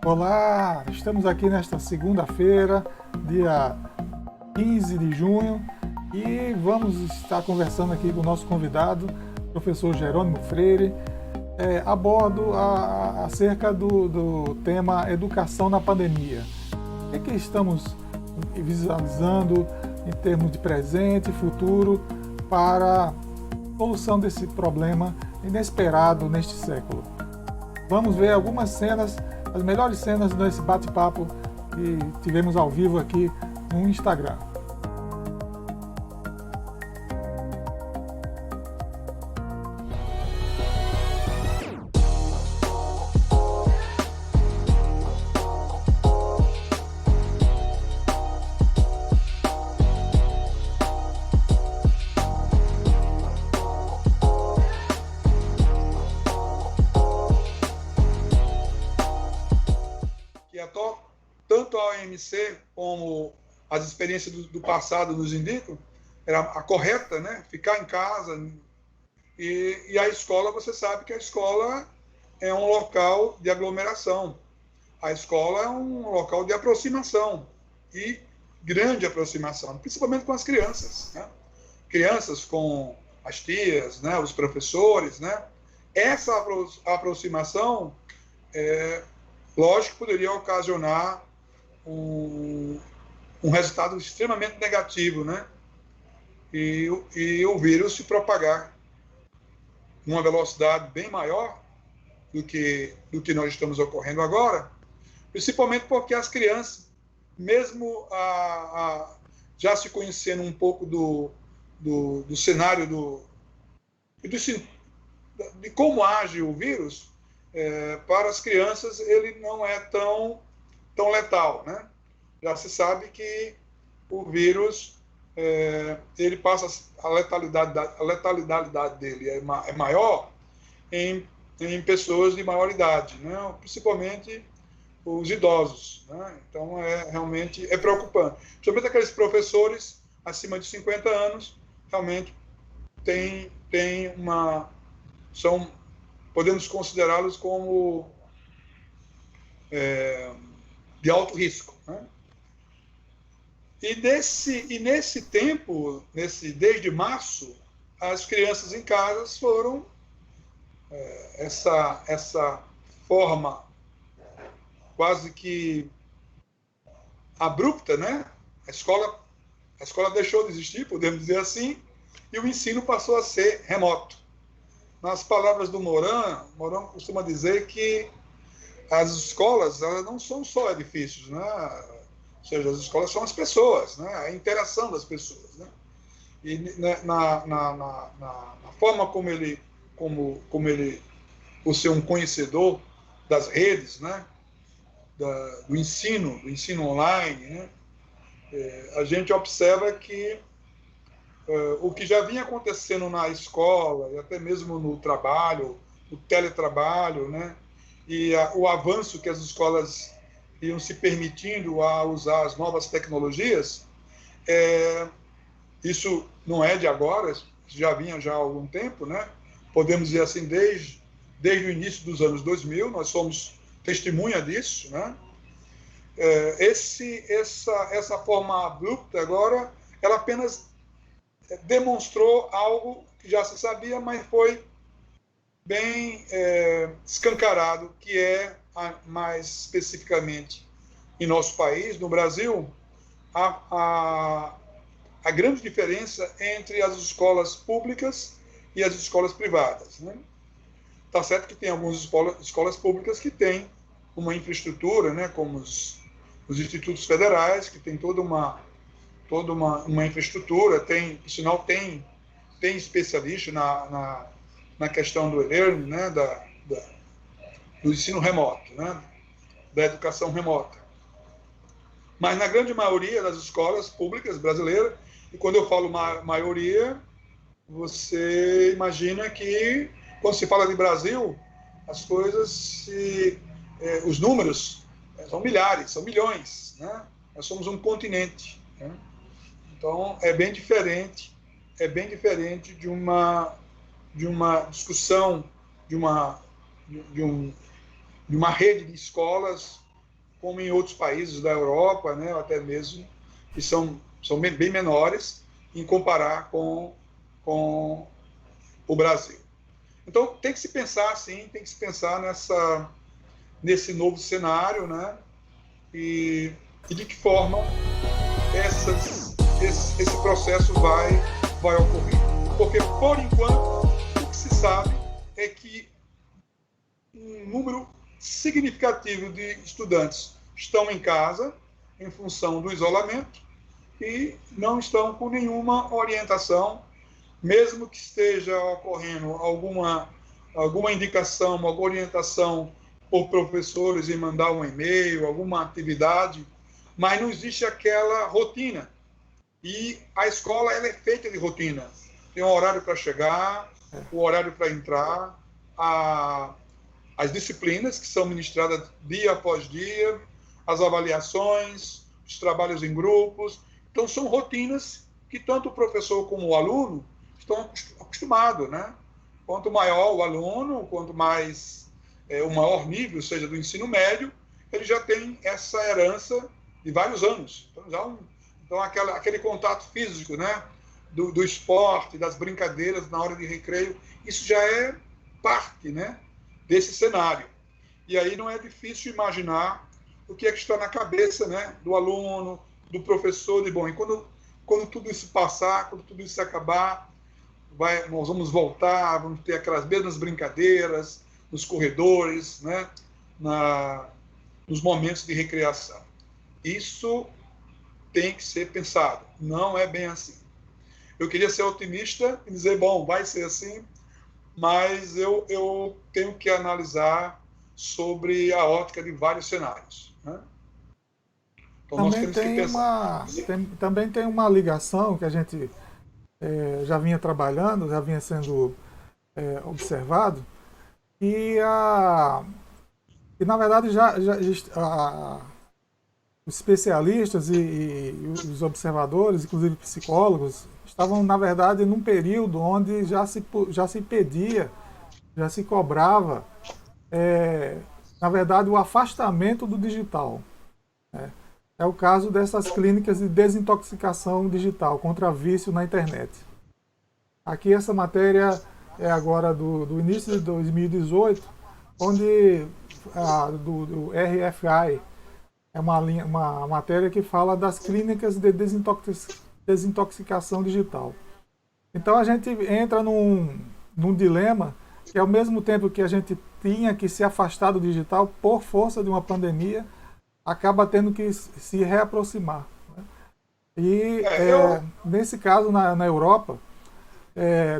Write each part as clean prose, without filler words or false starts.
Olá, estamos aqui nesta segunda-feira, dia 15 de junho, e vamos estar conversando aqui com o nosso convidado, professor Jerônimo Freire, acerca do tema educação na pandemia. O que estamos visualizando em termos de presente e futuro para a solução desse problema inesperado neste século? Vamos ver algumas cenas, as melhores cenas desse bate-papo que tivemos ao vivo aqui no Instagram. Tanto a OMC como as experiências do passado nos indicam, era a correta, né? Ficar em casa. E a escola, você sabe que a escola é um local de aglomeração. A escola é um local de aproximação, e grande aproximação, principalmente com as crianças, né? Crianças com as tias, né? Os professores, né? Essa aproximação, lógico, poderia ocasionar um resultado extremamente negativo, né? E o vírus se propagar numa velocidade bem maior do que nós estamos ocorrendo agora, principalmente porque as crianças, mesmo já se conhecendo um pouco do cenário de como age o vírus, para as crianças ele não é tão letal, né? Já se sabe que o vírus, ele passa, a letalidade dele é maior em pessoas de maior idade, né? Principalmente os idosos, né? Então, realmente é preocupante. Principalmente aqueles professores acima de 50 anos, realmente podemos considerá-los como de alto risco, né? E nesse tempo, desde março, as crianças em casa foram essa forma quase que abrupta, né? A escola deixou de existir, podemos dizer assim, e o ensino passou a ser remoto. Nas palavras do Moran costuma dizer que as escolas, elas não são só edifícios, né? Ou seja, as escolas são as pessoas, né? A interação das pessoas, né? E na forma como ele, por ser um conhecedor das redes, né? Do ensino online, né? A gente observa que o que já vinha acontecendo na escola e até mesmo no trabalho, o teletrabalho, né? E o avanço que as escolas iam se permitindo a usar as novas tecnologias, isso não é de agora, já vinha já há algum tempo, né? Podemos dizer assim, desde o início dos anos 2000, nós somos testemunha disso, né? Essa forma abrupta agora, ela apenas demonstrou algo que já se sabia, mas foi bem escancarado, que é, mais especificamente em nosso país, no Brasil, a grande diferença entre as escolas públicas e as escolas privadas, né? Tá certo que tem algumas escolas públicas que têm uma infraestrutura, né, como os institutos federais, que tem toda uma infraestrutura, por sinal tem especialista na questão do e-learning, né, do ensino remoto, né, da educação remota. Mas na grande maioria das escolas públicas brasileiras, e quando eu falo maioria, você imagina que, quando se fala de Brasil, as coisas, os números são milhares, são milhões, né? Nós somos um continente, né? Então, é bem diferente de uma discussão, de uma rede de escolas como em outros países da Europa, né, até mesmo, que são bem menores, em comparar com o Brasil. Então, tem que se pensar assim, tem que se pensar nesse novo cenário, né, e de que forma esse processo vai ocorrer. Porque, por enquanto, o que se sabe é que um número significativo de estudantes estão em casa em função do isolamento e não estão com nenhuma orientação, mesmo que esteja ocorrendo alguma indicação, alguma orientação por professores em mandar um e-mail, alguma atividade, mas não existe aquela rotina. E a escola ela é feita de rotina. Tem um horário para chegar, o horário para entrar, as disciplinas que são ministradas dia após dia, as avaliações, os trabalhos em grupos. Então, são rotinas que tanto o professor como o aluno estão acostumados, né? Quanto maior o aluno, quanto mais o maior nível, seja do ensino médio, ele já tem essa herança de vários anos. Então aquele contato físico, né? Do esporte, das brincadeiras na hora de recreio, isso já é parte, né? Desse cenário. E aí não é difícil imaginar o que é que está na cabeça, né? Do aluno, do professor, e quando tudo isso passar, quando tudo isso acabar, nós vamos voltar, vamos ter aquelas mesmas brincadeiras nos corredores, né? Nos momentos de recreação. Isso tem que ser pensado. Não é bem assim. Eu queria ser otimista e dizer, bom, vai ser assim, mas eu tenho que analisar sobre a ótica de vários cenários, né? Então nós temos que pensar. Também tem uma ligação que a gente já vinha trabalhando, já vinha sendo observado, e na verdade os especialistas e os observadores, inclusive psicólogos, estavam, na verdade, num período onde já se pedia, já se cobrava, na verdade, o afastamento do digital. É o caso dessas clínicas de desintoxicação digital contra vício na internet. Aqui essa matéria é agora do início de 2018, onde do RFI, é uma matéria que fala das clínicas de desintoxicação digital. Então a gente entra num dilema que, ao mesmo tempo que a gente tinha que se afastar do digital por força de uma pandemia, acaba tendo que se reaproximar, né? E nesse caso, na Europa,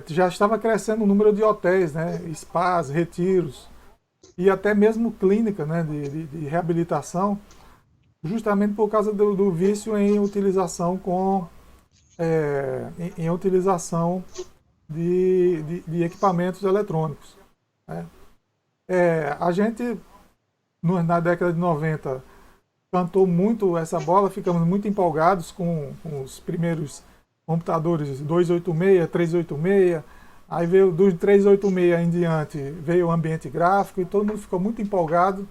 já estava crescendo o número de hotéis, né, spas, retiros, e até mesmo clínica, né, de reabilitação, justamente por causa do vício em utilização em utilização de equipamentos eletrônicos, né? A gente, na década de 90, cantou muito essa bola, ficamos muito empolgados com os primeiros computadores 286, 386, aí veio dos 386 em diante, veio o ambiente gráfico e todo mundo ficou muito empolgado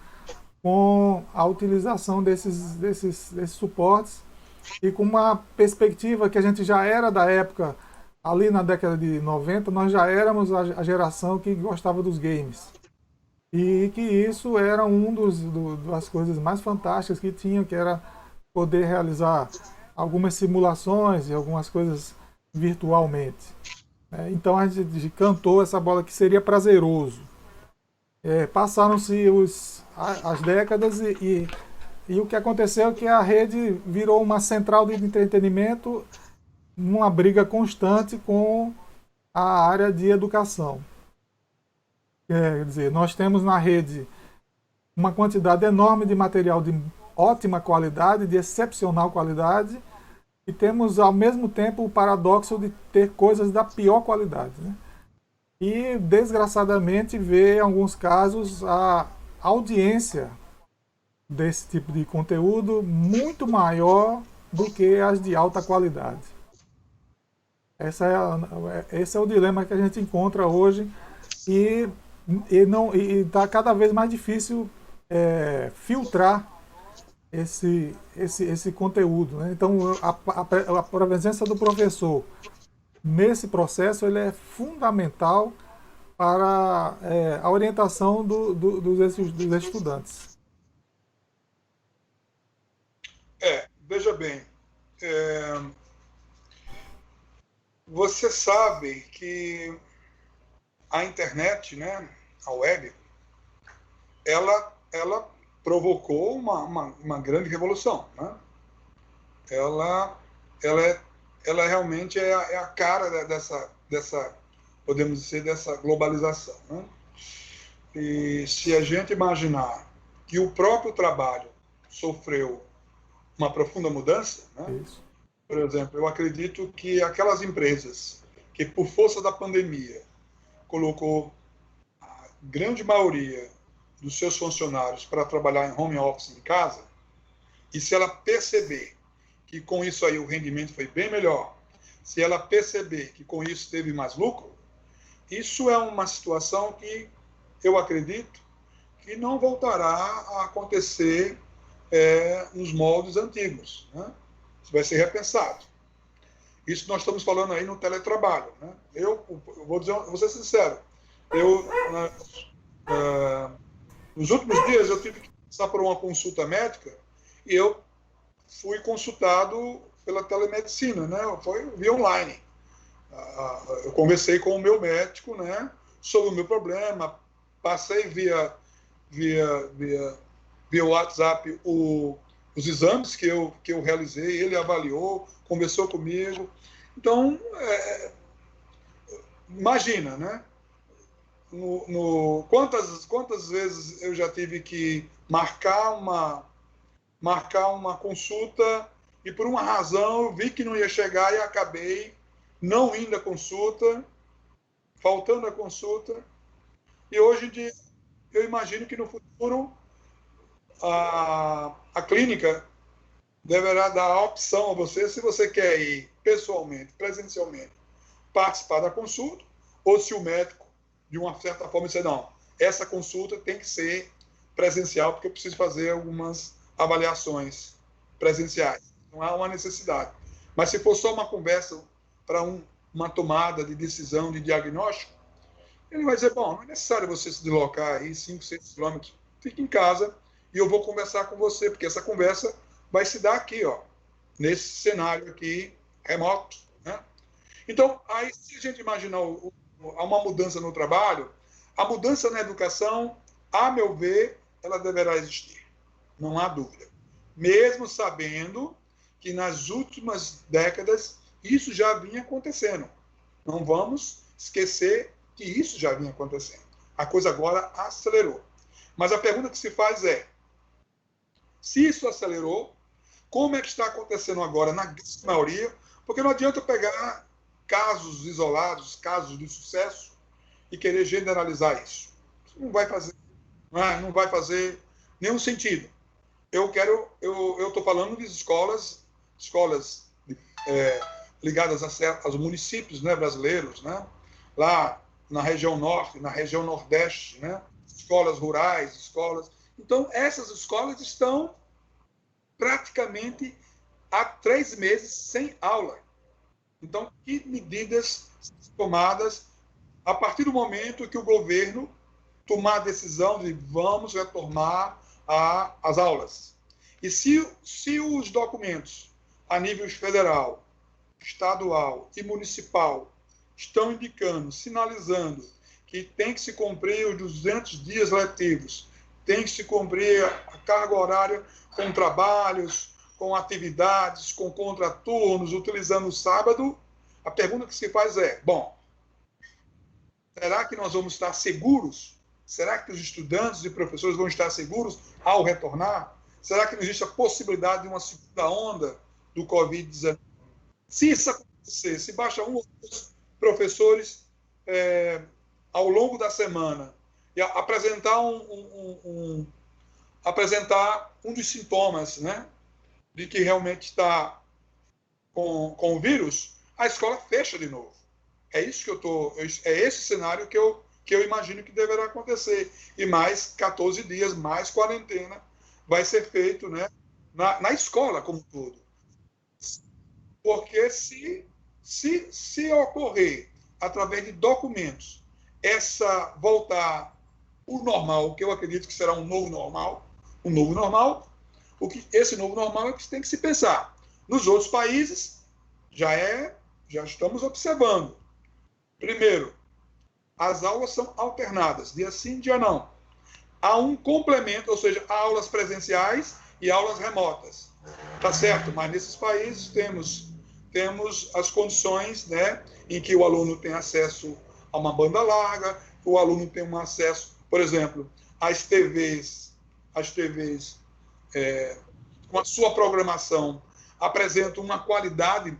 com a utilização desses suportes e com uma perspectiva que a gente já era da época, ali na década de 90, nós já éramos a geração que gostava dos games. E que isso era das coisas mais fantásticas que tinha, que era poder realizar algumas simulações e algumas coisas virtualmente. Então a gente cantou essa bola que seria prazeroso. Passaram-se as décadas e o que aconteceu é que a rede virou uma central de entretenimento, numa briga constante com a área de educação. Quer dizer, nós temos na rede uma quantidade enorme de material de ótima qualidade, de excepcional qualidade, e temos ao mesmo tempo o paradoxo de ter coisas da pior qualidade, né? E, desgraçadamente, vê em alguns casos a audiência desse tipo de conteúdo muito maior do que as de alta qualidade. Esse é o dilema que a gente encontra hoje e está cada vez mais difícil filtrar esse conteúdo, né? Então, a presença do professor nesse processo ele é fundamental para a orientação dos estudantes. Veja bem, você sabe que a internet, né, a web, ela provocou uma grande revolução, né? Ela, ela realmente é a cara dessa, podemos dizer, dessa globalização, né? E se a gente imaginar que o próprio trabalho sofreu uma profunda mudança, né? Isso. Por exemplo, eu acredito que aquelas empresas que, por força da pandemia, colocou a grande maioria dos seus funcionários para trabalhar em home office em casa, e se ela perceber que com isso aí o rendimento foi bem melhor, se ela perceber que com isso teve mais lucro, isso é uma situação que eu acredito que não voltará a acontecer nos moldes antigos, né? Isso vai ser repensado. Isso nós estamos falando aí no teletrabalho, né? Eu vou ser sincero, nos últimos dias eu tive que passar por uma consulta médica e eu fui consultado pela telemedicina, né? Foi via online. Eu conversei com o meu médico, né, sobre o meu problema, passei via WhatsApp os exames que eu realizei, ele avaliou, conversou comigo. Então, imagina, né? Quantas vezes eu já tive que marcar uma consulta e por uma razão eu vi que não ia chegar e acabei não indo à consulta, faltando a consulta. E hoje em dia eu imagino que no futuro a clínica deverá dar a opção a você se você quer ir pessoalmente, presencialmente, participar da consulta, ou se o médico, de uma certa forma, disser, não, essa consulta tem que ser presencial, porque eu preciso fazer algumas avaliações presenciais. Não há uma necessidade. Mas se for só uma conversa para uma tomada de decisão, de diagnóstico, ele vai dizer, bom, não é necessário você se deslocar aí 5, 6 quilômetros, fique em casa e eu vou conversar com você, porque essa conversa vai se dar aqui, ó, nesse cenário aqui remoto, né? Então, aí, se a gente imaginar uma mudança no trabalho, a mudança na educação, a meu ver, ela deverá existir, não há dúvida. Mesmo sabendo que nas últimas décadas isso já vinha acontecendo. Não vamos esquecer que isso já vinha acontecendo. A coisa agora acelerou. Mas a pergunta que se faz é, se isso acelerou, como é que está acontecendo agora na grande maioria? Porque não adianta eu pegar casos isolados, casos de sucesso, e querer generalizar isso. Isso não vai fazer nenhum sentido. Eu estou falando de escolas ligadas aos municípios, né, brasileiros, né, lá na região norte, na região nordeste, né, escolas rurais, escolas. Então, essas escolas estão praticamente há 3 meses sem aula. Então, que medidas tomadas a partir do momento que o governo tomar a decisão de vamos retornar às aulas? E se os documentos a nível federal, estadual e municipal estão indicando, sinalizando que tem que se cumprir os 200 dias letivos, tem que se cumprir a carga horária com trabalhos, com atividades, com contraturnos, utilizando o sábado, a pergunta que se faz é, bom, será que nós vamos estar seguros? Será que os estudantes e professores vão estar seguros ao retornar? Será que não existe a possibilidade de uma segunda onda do Covid-19? Se isso acontecer, se baixa um ou dois professores ao longo da semana e apresentar apresentar um dos sintomas, né, de que realmente está com o vírus, a escola fecha de novo. É isso que é esse cenário que eu imagino que deverá acontecer. E mais 14 dias, mais quarentena vai ser feito, né, na escola como um todo. Porque se ocorrer, através de documentos, essa voltar o normal, que eu acredito que será um novo normal, esse novo normal é que tem que se pensar. Nos outros países, já estamos observando. Primeiro, as aulas são alternadas, dia sim, dia não. Há um complemento, ou seja, há aulas presenciais e aulas remotas. Tá certo? Mas nesses países temos as condições, né, em que o aluno tem acesso a uma banda larga, o aluno tem um acesso, por exemplo, às TVs com a sua programação apresentam uma qualidade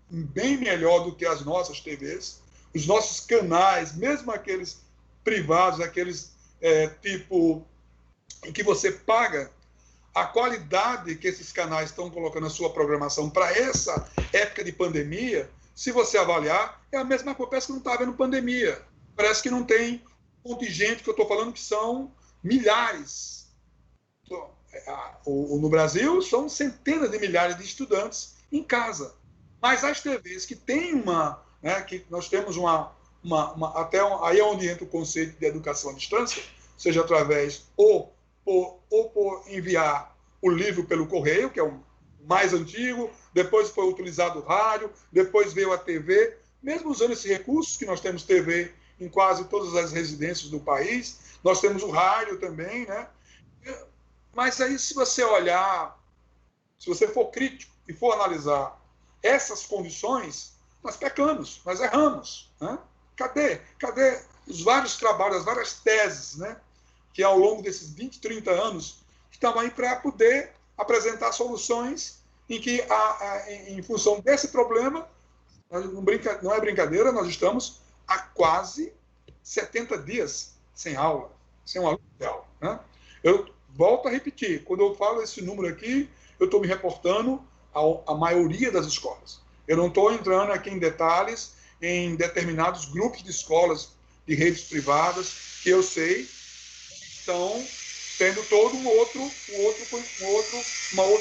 bem melhor do que as nossas TVs. Os nossos canais, mesmo aqueles privados, aqueles tipo em que você paga, a qualidade que esses canais estão colocando na sua programação para essa época de pandemia, se você avaliar, é a mesma coisa, parece que não está havendo pandemia. Parece que não tem contingente, que eu estou falando que são milhares. No Brasil, são centenas de milhares de estudantes em casa. Mas as TVs que têm que nós temos aí é onde entra o conceito de educação à distância, seja através ou por enviar o livro pelo correio, que é o mais antigo, depois foi utilizado o rádio, depois veio a TV, mesmo usando esses recursos, que nós temos TV em quase todas as residências do país, nós temos o rádio também, né? Mas aí, se você olhar, se você for crítico e for analisar essas condições, nós pecamos, nós erramos, né? Cadê os vários trabalhos, as várias teses, né, que ao longo desses 20, 30 anos estão aí para poder apresentar soluções em que, em função desse problema, não é brincadeira, nós estamos há quase 70 dias sem aula, sem uma aula de aula, né? Eu volto a repetir, quando eu falo esse número aqui, eu estou me reportando à maioria das escolas. Eu não estou entrando aqui em detalhes em determinados grupos de escolas de redes privadas que eu sei que estão tendo todo uma outra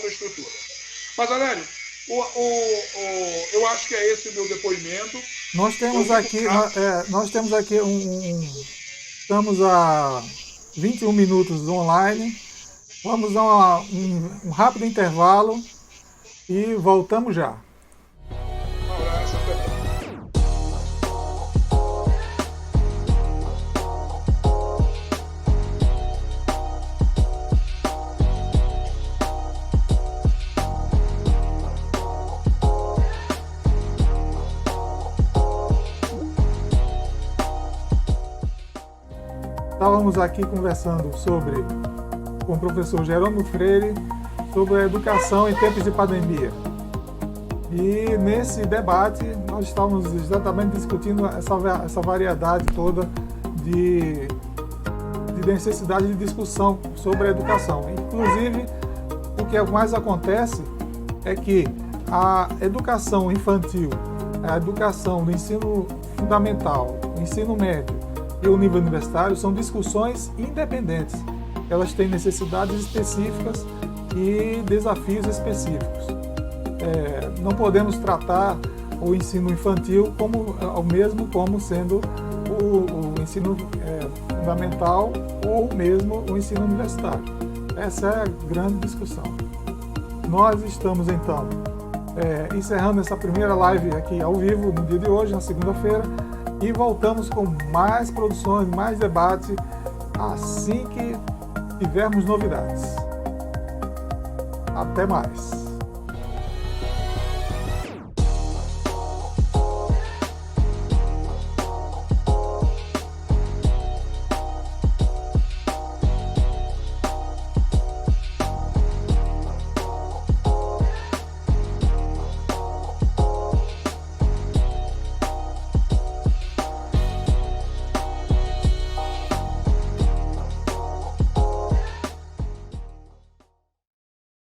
estrutura. Mas, Aurélio, eu acho que é esse o meu depoimento. Nós temos aqui estamos a 21 minutos online. Vamos a um rápido intervalo e voltamos já. Estávamos aqui conversando com o professor Jerônimo Freire sobre a educação em tempos de pandemia. E nesse debate nós estávamos exatamente discutindo essa variedade toda de necessidade de discussão sobre a educação. Inclusive, o que mais acontece é que a educação infantil, a educação do ensino fundamental, o ensino médio e o nível universitário são discussões independentes. Elas têm necessidades específicas e desafios específicos. Não podemos tratar o ensino infantil como sendo o ensino fundamental ou mesmo o ensino universitário. Essa é a grande discussão. Nós estamos, então, encerrando essa primeira live aqui ao vivo no dia de hoje, na segunda-feira, e voltamos com mais produções, mais debate, assim que tivermos novidades. Até mais!